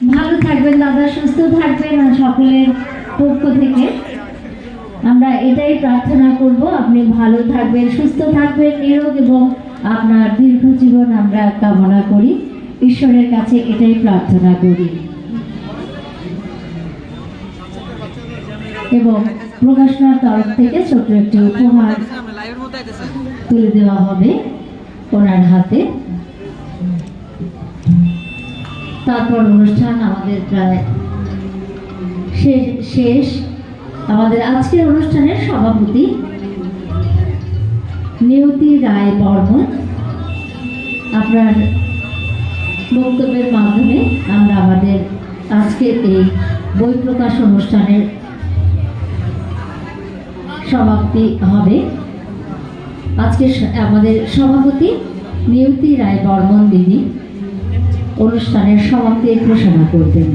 ভালো থাকবেন দাদা, সুস্থ থাকবেন। আর সকলের পক্ষ থেকে আমরা এটাই প্রার্থনা করব, আপনি ভালো থাকবেন, সুস্থ থাকবেন, নিরোগ এবং আপনার দীর্ঘ জীবন আমরা কামনা করি, ঈশ্বরের কাছে এটাই প্রার্থনা করি। এবং প্রকাশনার তরফ থেকে ছোট্ট একটি উপহার তুলে দেওয়া হবে ওনার হাতে। তারপর অনুষ্ঠান আমাদের প্রায় শেষ। আমাদের আজকের অনুষ্ঠানের সভাপতি নিয়তি রায় বর্মন, আপনার বক্তব্যের মাধ্যমে আমরা আমাদের আজকের এই বই প্রকাশ অনুষ্ঠানের সমাপ্তি হবে। আজকে আমাদের সভাপতি নিয়তি রায় বর্মন দিদি অনুষ্ঠানের সমাপ্তি ঘোষণা করবেন।